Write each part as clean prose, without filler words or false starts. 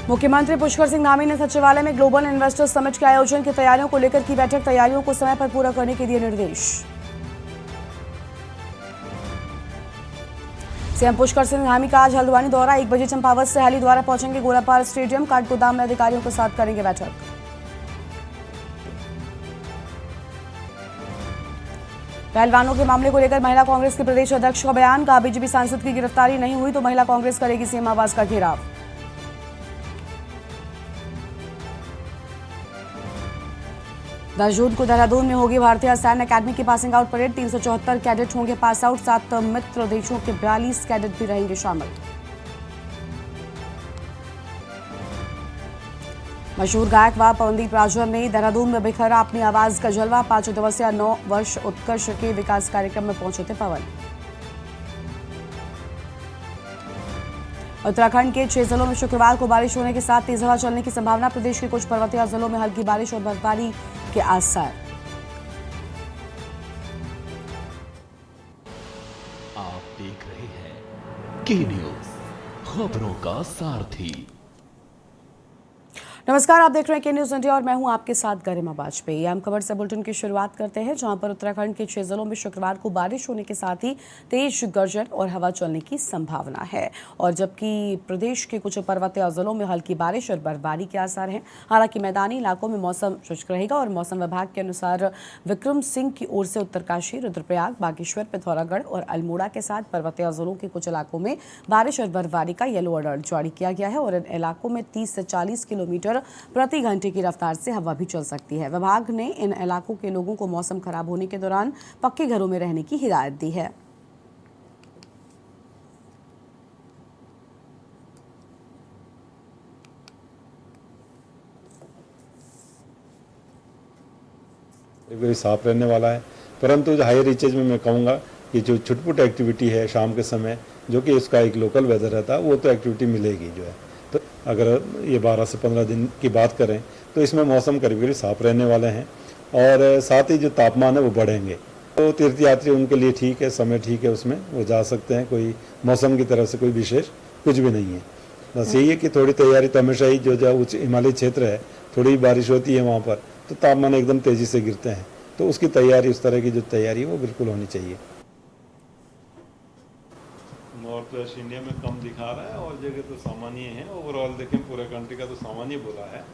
मुख्यमंत्री पुष्कर सिंह धामी ने सचिवालय में ग्लोबल इन्वेस्टर्स समिट के आयोजन की तैयारियों को लेकर की बैठक। तैयारियों को समय पर पूरा करने के दिए निर्देश। सीएम पुष्कर सिंह धामी का आज हल्द्वानी दौरा। 1 बजे चंपावत से हेली द्वारा पहुंचेंगे गोलापार स्टेडियम। काठगोदाम में अधिकारियों के साथ करेंगे बैठक। पहलवानों के मामले को लेकर महिला कांग्रेस के प्रदेश अध्यक्ष का बयान। कहा, बीजेपी सांसद की गिरफ्तारी नहीं हुई तो महिला कांग्रेस करेगी सीएम आवास का घेराव। 10 जून को देहरादून में होगी भारतीय सैन्य अकादमी की पासिंग आउट परेड। 374 कैडेट होंगे पास आउट। 7 मित्र देशों के 42 कैडेट भी रहेंगे शामिल। मशहूर गायक व पवनदीप राजन ने देहरादून में बिखरा अपनी आवाज का जलवा। 5 दिवसीय 9 वर्ष उत्कर्ष के विकास कार्यक्रम में पहुंचे थे पवन। उत्तराखंड के 6 जिलों में शुक्रवार को बारिश होने के साथ तेज हवा चलने की संभावना। प्रदेश के कुछ पर्वतीय जिलों में हल्की बारिश और बर्फबारी के आसार। आप देख रहे हैं के न्यूज, खबरों का सारथी। नमस्कार, आप देख रहे हैं के न्यूज इंडिया और मैं हूं आपके साथ गरिमा वाजपेयी। अहम खबर से बुलेटिन की शुरुआत करते हैं, जहां पर उत्तराखंड के 6 जिलों में शुक्रवार को बारिश होने के साथ ही तेज गर्जन और हवा चलने की संभावना है। और जबकि प्रदेश के कुछ पर्वतीय जिलों में हल्की बारिश और बर्फबारी के आसार हैं। हालांकि मैदानी इलाकों में मौसम शुष्क रहेगा और मौसम विभाग के अनुसार विक्रम सिंह की ओर से उत्तरकाशी, रुद्रप्रयाग, बागेश्वर, पिथौरागढ़ और अल्मोड़ा के साथ पर्वतीय जिलों के कुछ इलाकों में बारिश और बर्फबारी का येलो अलर्ट जारी किया गया है। और इन इलाकों में 30 से 40 किलोमीटर प्रति घंटे की रफ्तार से हवा भी चल सकती है। विभाग ने इन इलाकों के लोगों को मौसम खराब होने के दौरान पक्के घरों में रहने की हिदायत दी है। साफ रहने वाला है, परंतु हाई रीचेज में मैं कहूँगा कि जो छुटपुट एक्टिविटी है शाम के समय, जो कि इसका एक लोकल वेदर रहता है, वो तो एक्टिविटी मिलेगी जो है। तो अगर ये 12 से 15 दिन की बात करें तो इसमें मौसम करीब करीब साफ रहने वाले हैं और साथ ही जो तापमान है वो बढ़ेंगे। तो तीर्थयात्री उनके लिए ठीक है, समय ठीक है, उसमें वो जा सकते हैं। कोई मौसम की तरफ से कोई विशेष कुछ भी नहीं है। बस यही है कि थोड़ी तैयारी तो हमेशा ही, जो उच्च हिमालय क्षेत्र है, थोड़ी बारिश होती है वहाँ पर तो तापमान एकदम तेज़ी से गिरते हैं। तो उसकी तैयारी, उस तरह की जो तैयारी है वो बिल्कुल होनी चाहिए। नॉर्थ वेस्ट इंडिया में कम दिखा रहा है और जगह तो सामान्य है। ओवरऑल देखें पूरे कंट्री का तो सामान्य बोला है।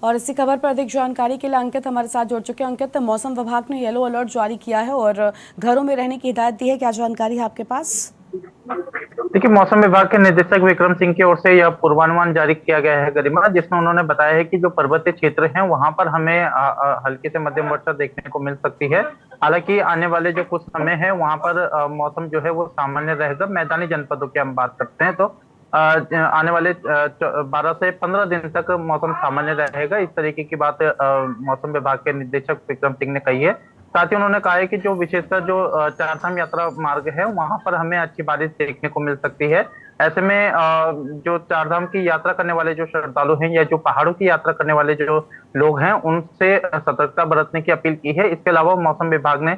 और इसी खबर पर अधिक जानकारी के लिए अंकित हमारे साथ जुड़ चुके हैं। अंकित, मौसम विभाग ने येलो अलर्ट जारी किया है और घरों में रहने की हिदायत दी है, क्या जानकारी है आपके पास? देखिए, मौसम विभाग के निदेशक विक्रम सिंह की ओर से यह पूर्वानुमान जारी किया गया है गरिमा, जिसमें उन्होंने बताया है कि जो पर्वतीय क्षेत्र हैं वहां पर हमें हल्की से मध्यम वर्षा देखने को मिल सकती है। हालांकि आने वाले जो कुछ समय है वहां पर मौसम जो है वो सामान्य रहेगा। मैदानी जनपदों की हम बात करते हैं तो आने वाले 12 से 15 दिन तक मौसम सामान्य रहेगा। इस तरीके की बात मौसम विभाग के निदेशक विक्रम सिंह ने कही है। साथ ही उन्होंने कहा है कि जो विशेषकर जो चारधाम यात्रा मार्ग है वहां पर हमें अच्छी बारिश देखने को मिल सकती है। ऐसे में जो चारधाम की यात्रा करने वाले जो श्रद्धालु हैं या जो पहाड़ों की यात्रा करने वाले जो लोग हैं उनसे सतर्कता बरतने की अपील की है। इसके अलावा मौसम विभाग ने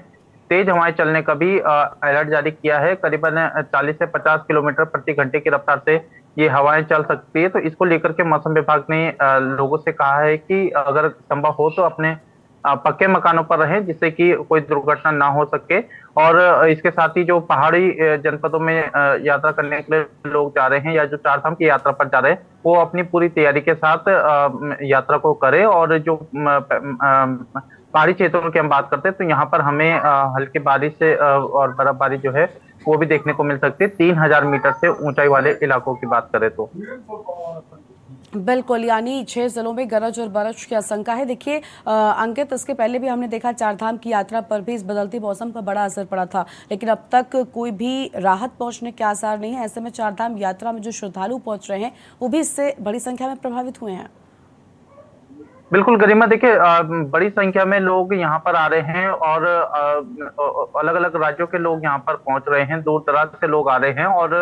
तेज हवाएं चलने का भी अलर्ट जारी किया है। करीबन 40 से 50 किलोमीटर प्रति घंटे की रफ्तार से ये हवाएं चल सकती है। तो इसको लेकर के मौसम विभाग ने लोगों से कहा है कि अगर संभव हो तो अपने पक्के मकानों पर रहें, जिससे कि कोई दुर्घटना ना हो सके। और इसके साथ ही जो पहाड़ी जनपदों में यात्रा करने के लिए लोग जा रहे हैं या जो चारधाम की यात्रा पर जा रहे हैं वो अपनी पूरी तैयारी के साथ यात्रा को करें। और जो पहाड़ी क्षेत्रों की हम बात करते हैं तो यहाँ पर हमें हल्की बारिश से और बर्फबारी जो है वो भी देखने को मिल सकती है। 3000 मीटर से ऊंचाई वाले इलाकों की बात करें तो बिल्कुल, यानी 6 जिलों में गरज और बारिश की आशंका है। देखिए अंकित, इसके पहले भी हमने देखा चारधाम की यात्रा पर भी इस बदलते मौसम का बड़ा असर पड़ा था, लेकिन अब तक कोई भी राहत पहुंचने के आसार नहीं है। ऐसे में चारधाम यात्रा में जो श्रद्धालु पहुंच रहे हैं वो भी इससे बड़ी संख्या में प्रभावित हुए हैं। बिल्कुल गरिमा, देखिए बड़ी संख्या में लोग यहाँ पर आ रहे हैं और अलग अलग राज्यों के लोग यहाँ पर पहुंच रहे हैं। दूर दराज से लोग आ रहे हैं और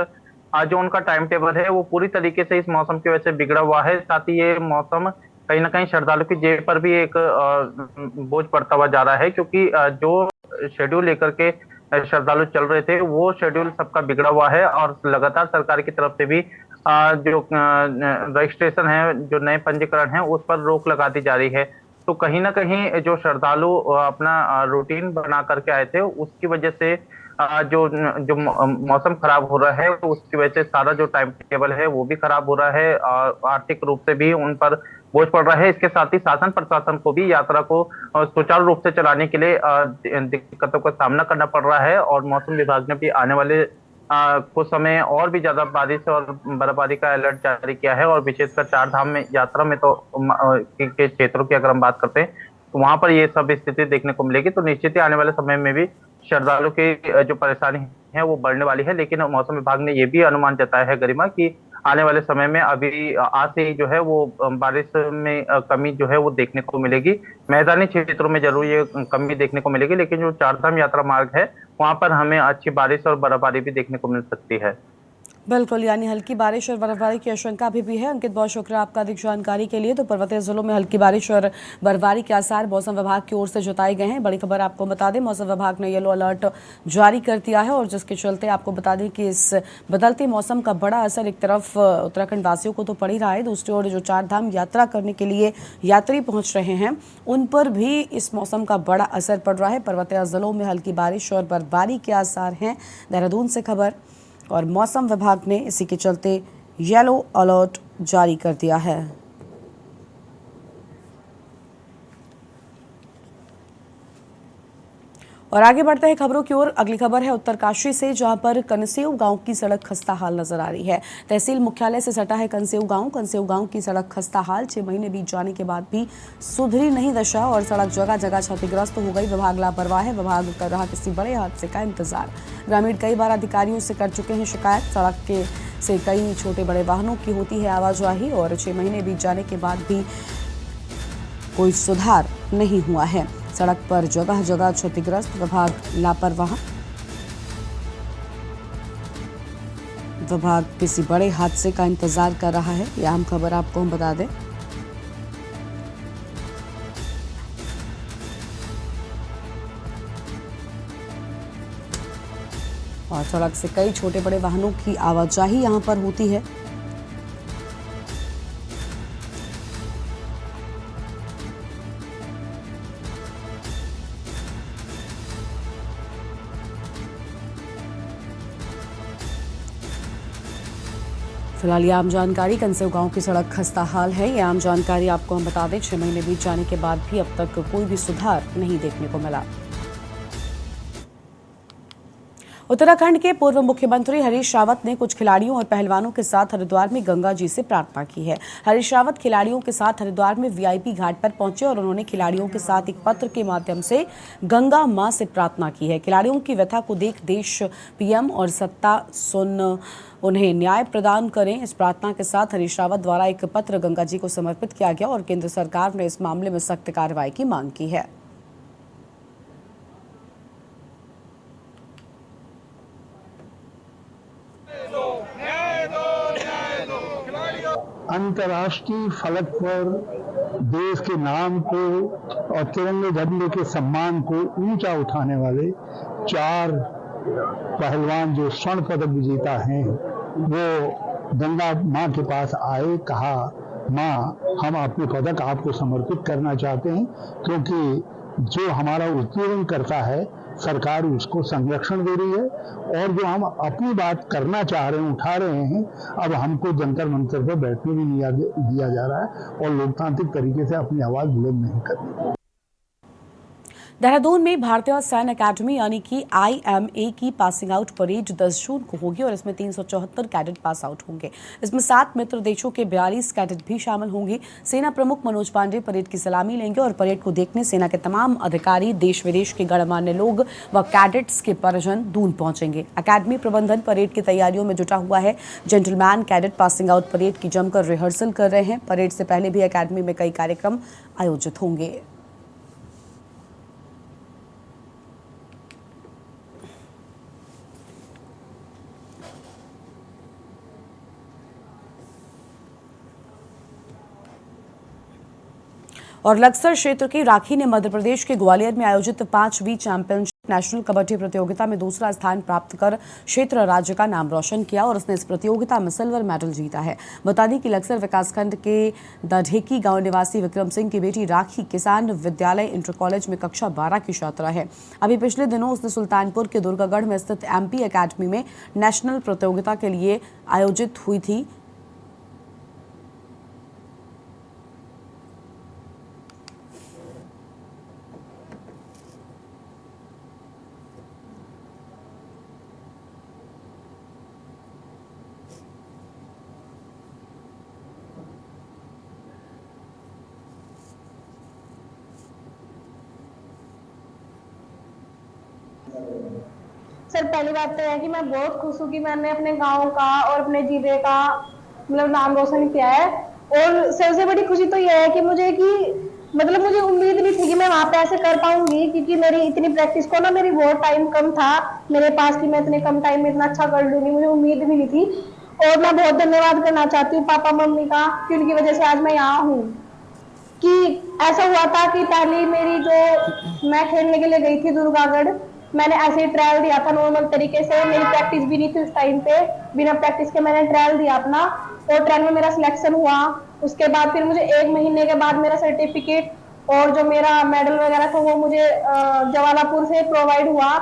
आज जो उनका टाइम टेबल है वो पूरी तरीके से इस मौसम की वजह से बिगड़ा हुआ है। साथ ही ये मौसम कहीं ना कहीं श्रद्धालु की जेब पर भी एक बोझ पड़ता हुआ जा रहा है, क्योंकि जो शेड्यूल लेकर के श्रद्धालु चल रहे थे, वो शेड्यूल सबका बिगड़ा हुआ है और लगातार सरकार की तरफ से भी जो रजिस्ट्रेशन है, जो नए पंजीकरण है, उस पर रोक लगा दी जा रही है। तो कहीं ना कहीं जो श्रद्धालु अपना रूटीन बना करके आए थे, उसकी वजह से जो जो मौसम खराब हो रहा है, उसकी वजह से सारा जो टाइम टेबल है वो भी खराब हो रहा है और आर्थिक रूप से भी उन पर बोझ पड़ रहा है। इसके साथ ही शासन प्रशासन को भी यात्रा को सुचारू रूप से चलाने के लिए दिक्कतों का सामना करना पड़ रहा है और मौसम विभाग ने भी आने वाले कुछ समय और भी ज्यादा बारिश और बर्फबारी का अलर्ट जारी किया है। और विशेषकर चार धाम में यात्रा में तो के क्षेत्रों की अगर हम बात करते हैं तो वहां पर ये सब स्थिति देखने को मिलेगी। तो निश्चित ही आने वाले समय में भी श्रद्धालु की जो परेशानी है वो बढ़ने वाली है। लेकिन मौसम विभाग ने ये भी अनुमान जताया है गरिमा कि आने वाले समय में अभी आज से ही जो है वो बारिश में कमी जो है वो देखने को मिलेगी। मैदानी क्षेत्रों में जरूर ये कमी देखने को मिलेगी, लेकिन जो चारधाम यात्रा मार्ग है वहां पर हमें अच्छी बारिश और बर्फबारी भी देखने को मिल सकती है। बिल्कुल, यानी हल्की बारिश और बर्फबारी की आशंका अभी भी है। अंकित, बहुत शुक्रिया आपका अधिक जानकारी के लिए। तो पर्वतीय जिलों में हल्की बारिश और बर्फबारी के आसार मौसम विभाग की ओर से जताए गए हैं। बड़ी खबर आपको बता दें, मौसम विभाग ने येलो अलर्ट जारी कर दिया है और जिसके चलते आपको बता दें कि इस बदलते मौसम का बड़ा असर एक तरफ उत्तराखंड वासियों को तो पड़ ही रहा है, दूसरी ओर जो चारधाम यात्रा करने के लिए यात्री पहुंच रहे हैं उन पर भी इस मौसम का बड़ा असर पड़ रहा है। पर्वतीय जिलों में हल्की बारिश और बर्फबारी के आसार हैं। देहरादून से खबर, और मौसम विभाग ने इसी के चलते येलो अलर्ट जारी कर दिया है। और आगे बढ़ते हैं खबरों की ओर। अगली खबर है उत्तरकाशी से, जहां पर कनसेऊ गांव की सड़क खस्ता हाल नजर आ रही है। तहसील मुख्यालय से सटा है कनसेऊ गांव की सड़क खस्ता हाल। 6 महीने बीत जाने के बाद भी सुधरी नहीं दशा और सड़क जगह जगह क्षतिग्रस्त हो गई। विभाग लापरवाह है, विभाग कर रहा किसी बड़े हादसे का इंतजार। ग्रामीण कई बार अधिकारियों से कर चुके हैं शिकायत। सड़क के से कई छोटे बड़े वाहनों की होती है आवाजाही और 6 महीने बीत जाने के बाद भी कोई सुधार नहीं हुआ है। सड़क पर जगह जगह क्षतिग्रस्त, विभाग लापरवाह। विभाग किसी बड़े हादसे का इंतजार कर रहा है, यह अहम खबर आपको हम बता दें। और सड़क से कई छोटे बड़े वाहनों की आवाजाही यहां पर होती है। फिलहाल ये आम जानकारी, कनसेऊ गांव की सड़क खस्ता हाल है। ये आम जानकारी आपको हम बता दें। 6 महीने बीत जाने के बाद भी अब तक कोई भी सुधार नहीं देखने को मिला। उत्तराखंड के पूर्व मुख्यमंत्री हरीश रावत ने कुछ खिलाड़ियों और पहलवानों के साथ हरिद्वार में गंगा जी से प्रार्थना की है। हरीश रावत खिलाड़ियों के साथ हरिद्वार में वीआईपी घाट पर पहुंचे और उन्होंने खिलाड़ियों के साथ एक पत्र के माध्यम से गंगा मां से प्रार्थना की है। खिलाड़ियों की व्यथा को देख देश, पीएम और सत्ता सुन उन्हें न्याय प्रदान करें। इस प्रार्थना के साथ हरीश रावत द्वारा एक पत्र गंगा जी को समर्पित किया गया और केंद्र सरकार ने इस मामले में सख्त कार्रवाई की मांग की है। अंतर्राष्ट्रीय फलक पर देश के नाम को और तिरंगे झंडे के सम्मान को ऊंचा उठाने वाले 4 पहलवान जो स्वर्ण पदक विजेता हैं, वो गंगा मां के पास आए, कहा मां हम अपने पदक आपको समर्पित करना चाहते हैं, क्योंकि जो हमारा उत्पीड़न करता है सरकार उसको संरक्षण दे रही है और जो हम अपनी बात करना चाह रहे हैं, उठा रहे हैं, अब हमको जंतर मंतर पर बैठने भी नहीं दिया जा रहा है और लोकतांत्रिक तरीके से अपनी आवाज बुलंद नहीं करनी। देहरादून में भारतीय सैन्य अकेडमी यानी कि IMA की पासिंग आउट परेड 10 जून को होगी और इसमें 374 कैडेट पास आउट होंगे। इसमें 7 मित्र देशों के 42 कैडेट भी शामिल होंगे। सेना प्रमुख मनोज पांडे परेड की सलामी लेंगे और परेड को देखने सेना के तमाम अधिकारी, देश विदेश के गणमान्य लोग व कैडेट्स के परिजन दून पहुंचेंगे। अकेडमी प्रबंधन परेड की तैयारियों में जुटा हुआ है। Gentleman cadet passing out parade की जमकर रिहर्सल कर रहे हैं। परेड से पहले भी अकेडमी में कई कार्यक्रम आयोजित होंगे। और लक्सर क्षेत्र की राखी ने मध्य प्रदेश के ग्वालियर में आयोजित 5वीं चैंपियनशिप नेशनल कबड्डी प्रतियोगिता में दूसरा स्थान प्राप्त कर क्षेत्र राज्य का नाम रोशन किया और उसने इस प्रतियोगिता में सिल्वर मेडल जीता है। बता दें कि लक्सर विकासखंड के दढेकी गांव निवासी विक्रम सिंह की बेटी राखी किसान विद्यालय इंटर कॉलेज में कक्षा 12 की छात्रा है। अभी पिछले दिनों उसने सुल्तानपुर के दुर्गागढ़ में स्थित MP अकेडमी में नेशनल प्रतियोगिता के लिए आयोजित हुई थी। सर पहली बात तो है कि मैं बहुत खुश हूँ कि मैंने अपने गांव का और अपने जिले का मतलब नाम रोशन किया है। और सबसे बड़ी खुशी तो यह है कि मुझे उम्मीद नहीं थी कि मैं वहां पे ऐसे कर पाऊंगी, क्योंकि मेरी इतनी प्रैक्टिस को ना मेरी बहुत टाइम कम था मेरे पास कि मैं इतने कम टाइम में इतना अच्छा कर लूंगी, मुझे उम्मीद भी नहीं थी। और मैं बहुत धन्यवाद करना चाहती हूँ पापा मम्मी का, कि उनकी वजह से आज मैं यहाँ हूँ। कि ऐसा हुआ था कि पहली मेरी जो मैं खेलने के लिए गई थी दुर्गागढ़, मैंने ऐसे ही ट्रायल दिया था नॉर्मल तरीके से, मेरी प्रैक्टिस भी नहीं थी उस टाइम पे, बिना प्रैक्टिस के मैंने ट्रायल दिया अपना और ट्रायल में मेरा सिलेक्शन हुआ। उसके बाद फिर मुझे 1 महीने के बाद मेरा सर्टिफिकेट और जो मेरा मेडल वगैरह था वो मुझे जवालापुर से प्रोवाइड हुआ।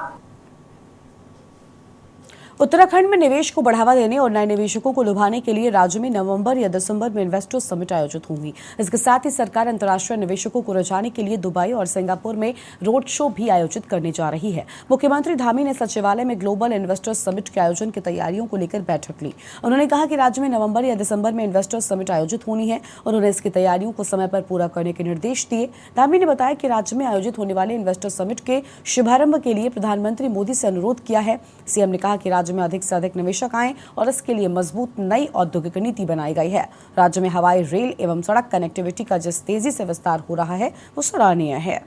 उत्तराखंड में निवेश को बढ़ावा देने और नए निवेशकों को लुभाने के लिए राज्य में नवंबर या दिसंबर में इन्वेस्टर्स समिट आयोजित होंगी। इसके साथ ही सरकार अंतर्राष्ट्रीय निवेशकों को रिझाने के लिए दुबई और सिंगापुर में रोड शो भी आयोजित करने जा रही है। मुख्यमंत्री धामी ने सचिवालय में ग्लोबल इन्वेस्टर्स समिट के आयोजन की तैयारियों को लेकर बैठक ली। उन्होंने कहा कि राज्य में नवंबर या दिसंबर में इन्वेस्टर्स समिट आयोजित होनी है। उन्होंने इसकी तैयारियों को समय पर पूरा करने के निर्देश दिए। धामी ने बताया कि राज्य में आयोजित होने वाले इन्वेस्टर्स समिट के शुभारंभ के लिए प्रधानमंत्री मोदी से अनुरोध किया है। सीएम ने कहा कि राज्य में अधिक से अधिक निवेशक आए और इसके लिए मजबूत नई औद्योगिक नीति बनाई गई है। राज्य में हवाई, रेल एवं सड़क कनेक्टिविटी का जिस तेजी से विस्तार हो रहा है वो सराहनीय है।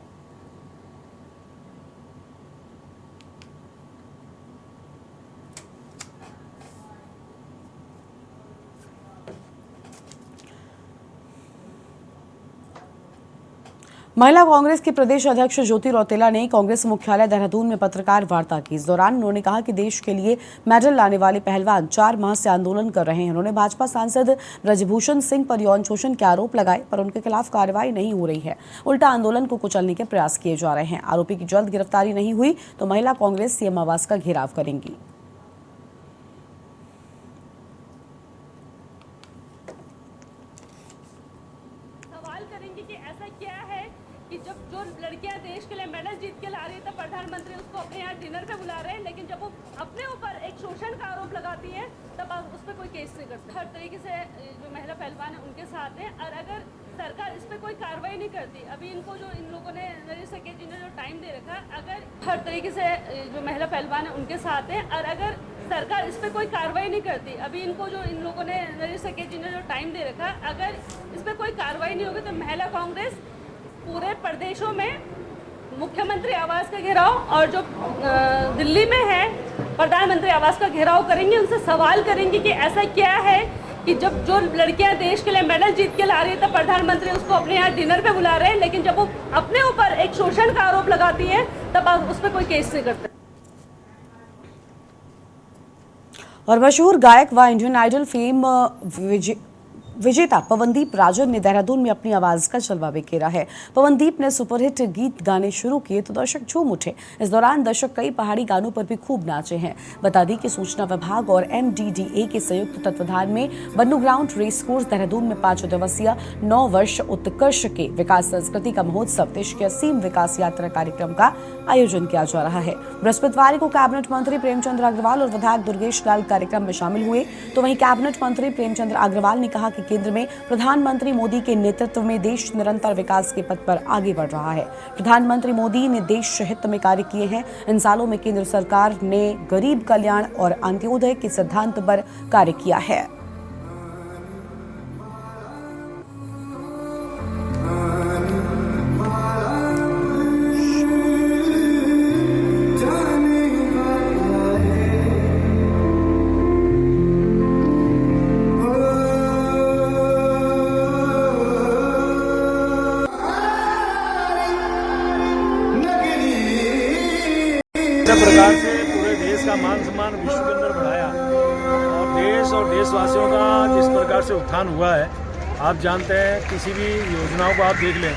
महिला कांग्रेस की प्रदेश अध्यक्ष ज्योति रौतेला ने कांग्रेस मुख्यालय देहरादून में पत्रकार वार्ता की। इस दौरान उन्होंने कहा कि देश के लिए मेडल लाने वाले पहलवान 4 माह से आंदोलन कर रहे हैं। उन्होंने भाजपा सांसद ब्रजभूषण सिंह पर यौन शोषण के आरोप लगाए, पर उनके खिलाफ कार्रवाई नहीं हो रही है। उल्टा आंदोलन को कुचलने के प्रयास किए जा रहे हैं। आरोपी की जल्द गिरफ्तारी नहीं हुई तो महिला कांग्रेस सीएम आवास का घेराव करेंगी। कि जब जो लड़कियां देश के लिए मेडल जीत के ला रही है तब प्रधानमंत्री उसको अपने यहाँ डिनर पे बुला रहे हैं, लेकिन जब वो अपने ऊपर एक शोषण का आरोप लगाती है तब आप उस पर कोई केस नहीं करते। हर तरीके से जो महिला पहलवान है उनके साथ हैं, और अगर सरकार इस पर कोई कार्रवाई नहीं करती, अभी इनको जो इन लोगों ने नरेश सेकेजी ने जो टाइम दे रखा, अगर हर तरीके से जो महिला पहलवान है उनके साथ हैं, और अगर सरकार इस पर कोई कार्रवाई नहीं करती, अभी इनको जो इन लोगों ने नरेश सेकेजी ने जो टाइम दे रखा, अगर इस पर कोई कार्रवाई नहीं होगी तो महिला कांग्रेस पूरे प्रदेशों में मुख्यमंत्री आवास का घेराव और जो दिल्ली में है प्रधानमंत्री आवास का घेराव करेंगे। उनसे सवाल करेंगे कि ऐसा क्या है कि जब जो लड़कियां देश के लिए मेडल जीत के ला रही है तब प्रधानमंत्री उसको अपने यहाँ डिनर पे बुला रहे हैं, लेकिन जब वो अपने ऊपर एक शोषण का आरोप लगाती है तब आप उस पर कोई केस नहीं करते। और मशहूर गायक व इंडियन आइडल फेम विजेता पवनदीप राजन ने देहरादून में अपनी आवाज का जलवा बिखेरा है। पवनदीप ने सुपरहिट गीत गाने शुरू किए तो दर्शक झूम उठे। इस दौरान दर्शक कई पहाड़ी गानों पर भी खूब नाचे हैं। बता दी कि सूचना विभाग और MDDA के संयुक्त तत्वाधान में बन्नू ग्राउंड रेस कोर्स देहरादून में 5 दिवसीय 9 वर्ष उत्कर्ष के विकास संस्कृति का महोत्सव देश के असीम विकास यात्रा कार्यक्रम का आयोजन किया जा रहा है। बृहस्पतिवार को कैबिनेट मंत्री प्रेमचंद्र अग्रवाल और विधायक दुर्गेश लाल कार्यक्रम में शामिल हुए। तो वहीं कैबिनेट मंत्री प्रेमचंद्र अग्रवाल ने कहा कि केंद्र में प्रधानमंत्री मोदी के नेतृत्व में देश निरंतर विकास के पथ पर आगे बढ़ रहा है। प्रधानमंत्री मोदी ने देश हित में कार्य किए हैं। इन सालों में केंद्र सरकार ने गरीब कल्याण और अंत्योदय के सिद्धांत पर कार्य किया है। इस प्रकार से पूरे देश का मान सम्मान विश्व के अंदर बढ़ाया और देश और देशवासियों का जिस प्रकार से उत्थान हुआ है, आप जानते हैं किसी भी योजनाओं को आप देख लें,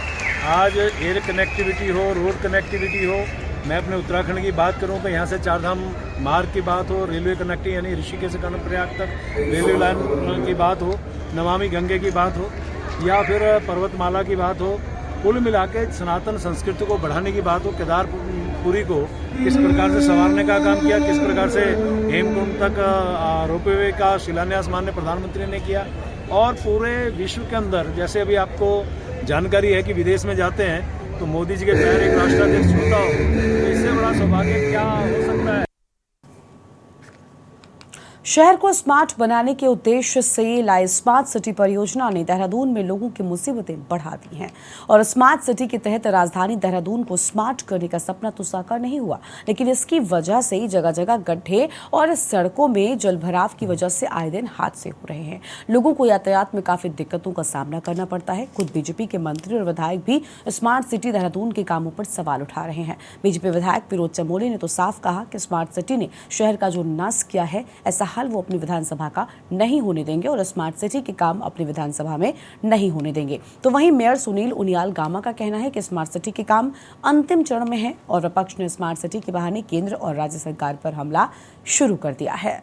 आज एयर कनेक्टिविटी हो, रोड कनेक्टिविटी हो, मैं अपने उत्तराखंड की बात करूं तो यहाँ से चारधाम मार्ग की बात हो, रेलवे कनेक्टिविटी यानी ऋषिकेश से कर्णप्रयाग तक रेलवे लाइन की बात हो, नमामि गंगे की बात हो या फिर पर्वतमाला की बात हो, कुल मिला के सनातन संस्कृति को बढ़ाने की बात हो, केदारपुरी को किस प्रकार से संवारने का काम किया, किस प्रकार से हेमकुंड तक रोपवे का शिलान्यास माननीय प्रधानमंत्री ने किया और पूरे विश्व के अंदर जैसे अभी आपको जानकारी है कि विदेश में जाते हैं तो मोदी जी के पैर एक राष्ट्राध्यक्ष छूता हो, तो इससे बड़ा सौभाग्य क्या हो सकता है। शहर को स्मार्ट बनाने के उद्देश्य से लाई स्मार्ट सिटी परियोजना ने देहरादून में लोगों की मुसीबतें बढ़ा दी हैं और स्मार्ट सिटी के तहत राजधानी देहरादून को स्मार्ट करने का सपना तो साकार नहीं हुआ, लेकिन इसकी वजह से जगह जगह गड्ढे और सड़कों में जलभराव की वजह से आए दिन हादसे हो रहे हैं। लोगों को यातायात में काफी दिक्कतों का सामना करना पड़ता है। खुद बीजेपी के मंत्री और विधायक भी स्मार्ट सिटी देहरादून के कामों पर सवाल उठा रहे हैं। बीजेपी विधायक विनोद चमोली ने तो साफ कहा कि स्मार्ट सिटी ने शहर का जो नाश किया है, ऐसा हाल वो अपनी विधानसभा का नहीं होने देंगे और स्मार्ट सिटी के काम अपनी विधानसभा में नहीं होने देंगे। तो वहीं मेयर सुनील उनियाल गामा का कहना है कि स्मार्ट सिटी के काम अंतिम चरण में है और विपक्ष ने स्मार्ट सिटी के बहाने केंद्र और राज्य सरकार पर हमला शुरू कर दिया है।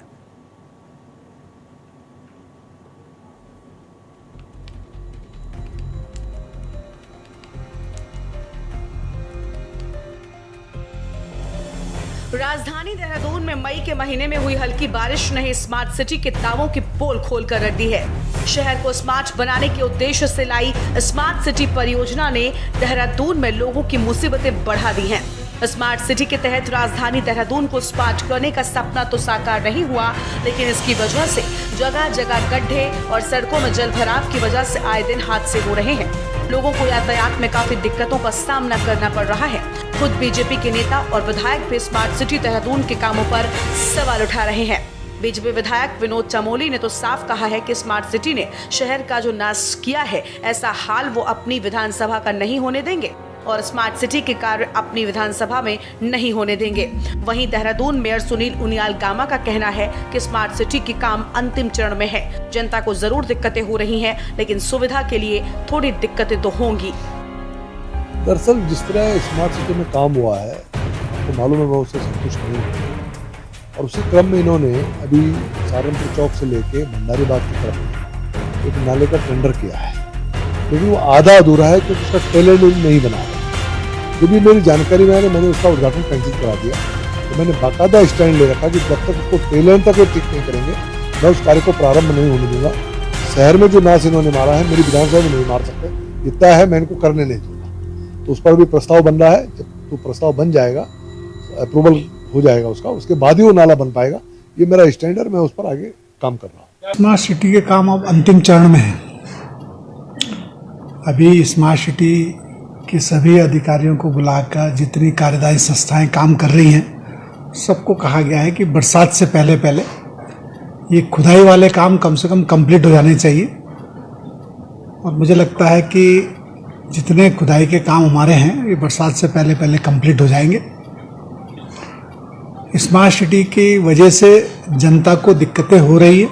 राजधानी देहरादून में मई के महीने में हुई हल्की बारिश ने स्मार्ट सिटी के दावों की पोल खोलकर रख दी है। शहर को स्मार्ट बनाने के उद्देश्य से लाई स्मार्ट सिटी परियोजना ने देहरादून में लोगों की मुसीबतें बढ़ा दी हैं। स्मार्ट सिटी के तहत राजधानी देहरादून को स्मार्ट करने का सपना तो साकार नहीं हुआ, लेकिन इसकी वजह से जगह जगह गड्ढे और सड़कों में जलभराव की वजह से आए दिन हादसे हो रहे हैं। लोगों को यातायात में काफी दिक्कतों का सामना करना पड़ रहा है। खुद बीजेपी के नेता और विधायक भी स्मार्ट सिटी देहरादून के कामों पर सवाल उठा रहे हैं। बीजेपी विधायक विनोद चमोली ने तो साफ कहा है कि स्मार्ट सिटी ने शहर का जो नाश किया है, ऐसा हाल वो अपनी विधानसभा का नहीं होने देंगे और स्मार्ट सिटी के कार्य अपनी विधानसभा में नहीं होने देंगे। वहीं देहरादून मेयर सुनील उनियाल गामा का कहना है कि स्मार्ट सिटी के काम अंतिम चरण में है। जनता को जरूर दिक्कतें हो रही हैं, लेकिन सुविधा के लिए थोड़ी दिक्कतें तो होंगी। दरअसल जिस तरह स्मार्ट सिटी में काम हुआ है तो मालूम है मैं उससे संतुष्ट नहीं हूँ और उसी क्रम में इन्होंने अभी सहारनपुर चौक से लेके भंडारी बाग की तरफ एक नाले का टेंडर किया है, लेकिन वो आधा अधूरा है क्योंकि उसका टेलर नहीं बना है। जो भी मेरी जानकारी में है मैंने उसका उद्घाटन कैंसिल करा दिया। तो मैंने बाकायदा स्टैंड ले रखा कि जब तक उसको टेलर तक वो ठीक नहीं करेंगे मैं उस कार्य को प्रारंभ नहीं होने दूंगा। शहर में जो नाश इन्होंने मारा है मेरी विधानसभा में नहीं मार सकते, इतना है मैं इनको करने नहीं दूंगा। तो उस पर भी प्रस्ताव बन रहा है, जब तो प्रस्ताव बन जाएगा, अप्रूवल हो जाएगा उसका, उसके बाद ही वो नाला बन पाएगा। ये मेरा स्टैंड है, मैं उस पर आगे काम कर रहा हूँ। स्मार्ट सिटी के काम अब अंतिम चरण में है। अभी स्मार्ट सिटी के सभी अधिकारियों को बुलाकर जितनी कार्यदायी संस्थाएं काम कर रही हैं, सबको कहा गया है कि बरसात से पहले पहले ये खुदाई वाले काम कम से कम कंप्लीट हो जाने चाहिए। और मुझे लगता है कि जितने खुदाई के काम हमारे हैं ये बरसात से पहले पहले कंप्लीट हो जाएंगे। स्मार्ट सिटी की वजह से जनता को दिक्कतें हो रही है,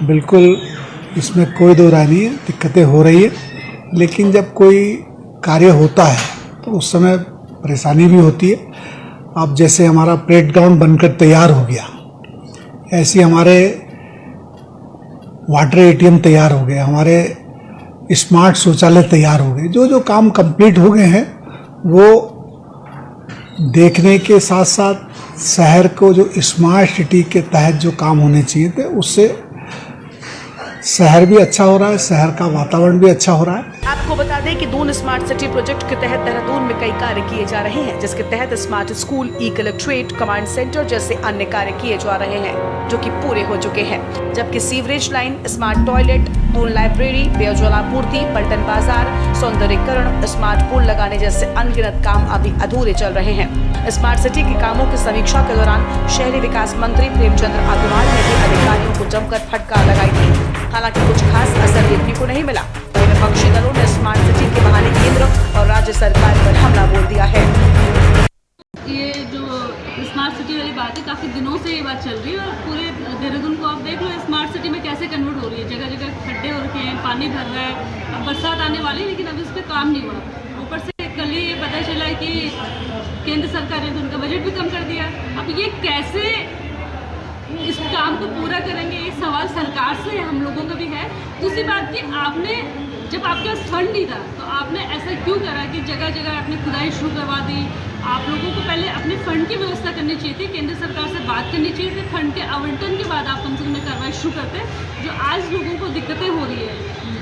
बिल्कुल इसमें कोई दो राय नहीं है, दिक्कतें हो रही है। लेकिन जब कोई कार्य होता है तो उस समय परेशानी भी होती है। अब जैसे हमारा परेड ग्राउंड बनकर तैयार हो गया, ऐसे हमारे वाटर एटीएम तैयार हो गए, हमारे स्मार्ट शौचालय तैयार हो गए। जो जो काम कंप्लीट हो गए हैं वो देखने के साथ साथ शहर को जो स्मार्ट सिटी के तहत जो काम होने चाहिए थे उससे शहर भी अच्छा हो रहा है, शहर का वातावरण भी अच्छा हो रहा है। आपको बता दें कि दून स्मार्ट सिटी प्रोजेक्ट के तहत देहरादून में कई कार्य किए जा रहे हैं, जिसके तहत स्मार्ट स्कूल, ई कलेक्ट्रेट, कमांड सेंटर जैसे अन्य कार्य किए जा रहे हैं, जो कि पूरे हो चुके हैं। जबकि sewerage line, smart toilet, Doon library, पेयजल आपूर्ति, पलटन बाजार, सौंदर्यीकरण, स्मार्ट पुल लगाने जैसे अनगिनत काम अभी अधूरे चल रहे हैं। स्मार्ट सिटी के कामों की समीक्षा के दौरान शहरी विकास मंत्री प्रेमचंद्र अग्रवाल ने भी अधिकारियों को जमकर फटकार लगाई थी। हालांकि कुछ खास असर देखने को नहीं मिला। विपक्षी दलों ने स्मार्ट सिटी के बहाने केंद्र और राज्य सरकार पर हमला बोल दिया है। ये जो स्मार्ट सिटी वाली बात है, काफ़ी दिनों से ये बात चल रही है और पूरे देहरादून को आप देख लो स्मार्ट सिटी में कैसे कन्वर्ट हो रही है। जगह जगह खड्डे हो रखे हैं, पानी भर रहा है, अब बरसात आने वाली है लेकिन अभी इस पर काम नहीं हुआ। ऊपर से कल ही ये पता चला है कि केंद्र सरकार ने तो उनका बजट भी कम कर दिया। अब ये कैसे इस काम को पूरा करेंगे, ये सवाल सरकार से हम लोगों का भी है। दूसरी बात कि आपने जब आपके पास फंड नहीं था तो आपने ऐसा क्यों करा कि जगह जगह आपने खुदाई शुरू करवा दी। आप लोगों को पहले अपने फंड की व्यवस्था करनी चाहिए थी, केंद्र सरकार से बात करनी चाहिए थी, फंड के आवंटन के बाद आप कम से कम कार्रवाई शुरू करते। जो आज लोगों को दिक्कतें हो रही है,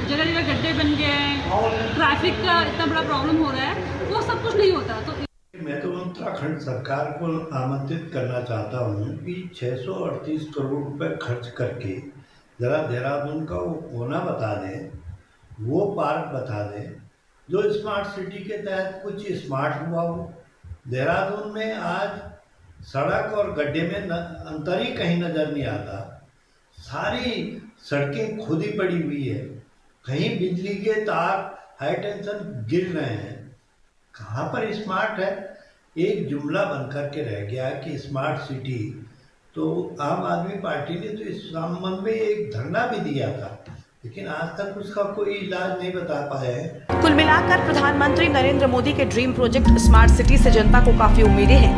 जगह जगह गड्ढे बन गए हैं, ट्रैफिक का इतना बड़ा प्रॉब्लम हो रहा है, वो सब कुछ नहीं होता। तो मैं तो उत्तराखंड सरकार को आमंत्रित करना चाहता हूँ कि 638 करोड़ रुपए खर्च करके ज़रा देहरादून का वो कोना बता दें, वो पार्क बता दें जो स्मार्ट सिटी के तहत कुछ स्मार्ट हुआ हो। देहरादून में आज सड़क और गड्ढे में अंतर ही कहीं नज़र नहीं आता। सारी सड़कें खुदी पड़ी हुई है, कहीं बिजली के तार हाई टेंशन गिर रहे हैं। कहाँ पर स्मार्ट है? एक जुमला बनकर के रह गया कि स्मार्ट सिटी। तो आम आदमी पार्टी ने तो इस संबंध में एक धरना भी दिया था, लेकिन आज तक उसका कोई इलाज नहीं बता पाया है। कुल मिलाकर प्रधानमंत्री नरेंद्र मोदी के ड्रीम प्रोजेक्ट स्मार्ट सिटी से जनता को काफी उम्मीदें हैं,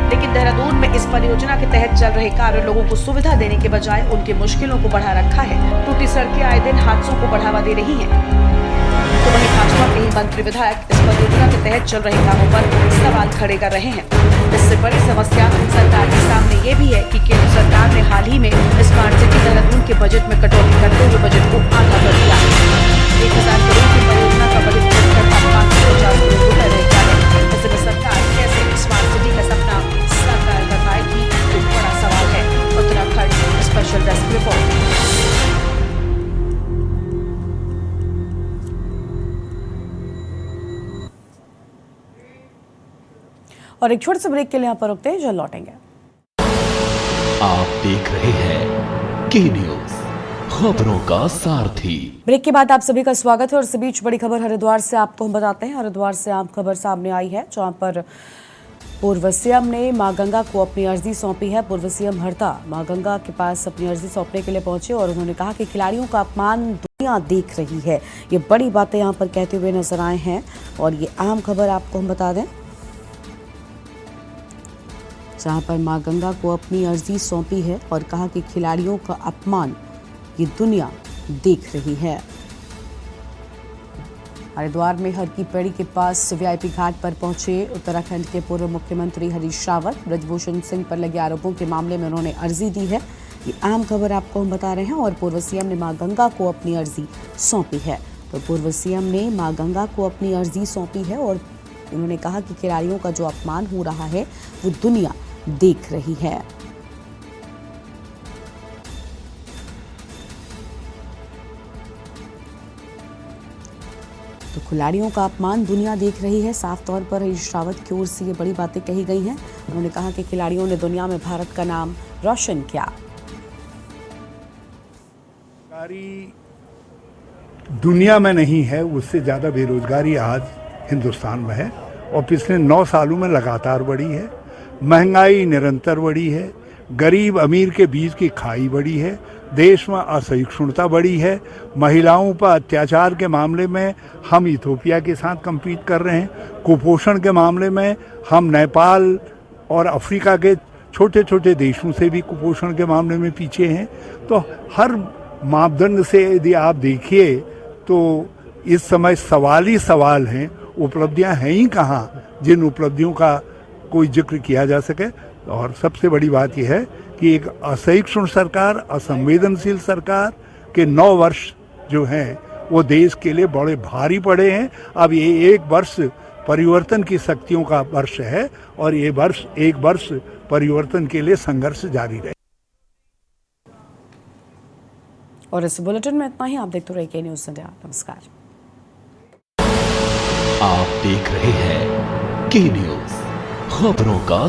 लेकिन देहरादून में इस परियोजना के तहत चल रहे कार्य लोगों को सुविधा देने के बजाय उनकी मुश्किलों को बढ़ा रखा है। टूटी सड़कें आए दिन हादसों को बढ़ावा दे रही हैं, तो वहीं भाजपा के ही मंत्री विधायक इस परियोजना के तहत चल रहे कामों पर सवाल खड़े कर रहे हैं। इससे बड़ी समस्या सरकार के सामने ये भी है कि केंद्र सरकार ने हाल ही में स्मार्ट सिटी देहरादून के बजट में कटौती करते हुए बजट को आधा कर दिया। 1000 करोड़ की परियोजना का बजट घटकर 550 करोड़ रुपए रह गया है। ऐसे में सरकार कैसे स्मार्ट सिटी का सपना साकार कर पाएगी, एक बड़ा सवाल है। Uttarakhand special desk report. और एक छोटे से ब्रेक के लिए यहाँ पर रुकते हैं, जल्द लौटेंगे। आप देख रहे हैं की न्यूज़, खबरों का सारथी। ब्रेक के बाद आप सभी का स्वागत है और इस बीच बड़ी खबर हरिद्वार से आपको हम बताते हैं। हरिद्वार से आम खबर सामने आई है, जहां पर पूर्व सीएम ने मां गंगा को अपनी अर्जी सौंपी है। पूर्व सीएम हरदा मां गंगा के पास अपनी अर्जी सौंपने के लिए पहुंचे और उन्होंने कहा कि खिलाड़ियों का अपमान दुनिया देख रही है। ये बड़ी बातें यहाँ पर कहते हुए नजर आए हैं और ये आम खबर आपको हम बता दें, जहां पर मां गंगा को अपनी अर्जी सौंपी है और कहा कि खिलाड़ियों का अपमान ये दुनिया देख रही है। हरिद्वार में हर की पेड़ी के पास वीआईपी घाट पर पहुंचे उत्तराखंड के पूर्व मुख्यमंत्री हरीश रावत। ब्रजभूषण सिंह पर लगे आरोपों के मामले में उन्होंने अर्जी दी है। ये आम खबर आपको हम बता रहे हैं। और पूर्व सीएम ने मां गंगा को अपनी अर्जी सौंपी है। तो पूर्व सीएम ने मां गंगा को अपनी अर्जी सौंपी है और उन्होंने कहा कि खिलाड़ियों का जो अपमान हो रहा है वो दुनिया देख रही है। तो खिलाड़ियों का अपमान दुनिया देख रही है, साफ तौर पर हरीश रावत की ओर से ये बड़ी बातें कही गई हैं। उन्होंने कहा कि खिलाड़ियों ने दुनिया में भारत का नाम रोशन किया। दुनिया में नहीं है, उससे ज़्यादा बेरोजगारी आज हिंदुस्तान में है और पिछले 9 सालों में लगातार बढ़ी है। महंगाई निरंतर बढ़ी है, गरीब अमीर के बीच की खाई बढ़ी है, देश में असहिष्णुता बढ़ी है, महिलाओं पर अत्याचार के मामले में हम इथियोपिया के साथ compete कर रहे हैं, कुपोषण के मामले में हम नेपाल और अफ्रीका के छोटे छोटे देशों से भी कुपोषण के मामले में पीछे हैं। तो हर मापदंड से यदि आप देखिए तो इस समय सवाल ही सवाल हैं, उपलब्धियां हैं ही कहाँ जिन उपलब्धियों का कोई जिक्र किया जा सके। और सबसे बड़ी बात यह है कि एक असहिष्णु सरकार, असंवेदनशील सरकार के 9 वर्ष जो हैं वो देश के लिए बड़े भारी पड़े हैं। अब ये एक वर्ष परिवर्तन की शक्तियों का वर्ष है और ये एक वर्ष परिवर्तन के लिए संघर्ष जारी रहे। और इस बुलेटिन में इतना ही। आप देखते रहिए के न्यूज़ इंडिया। नमस्कार। आप देख रहे हैं की न्यूज़, खबरों का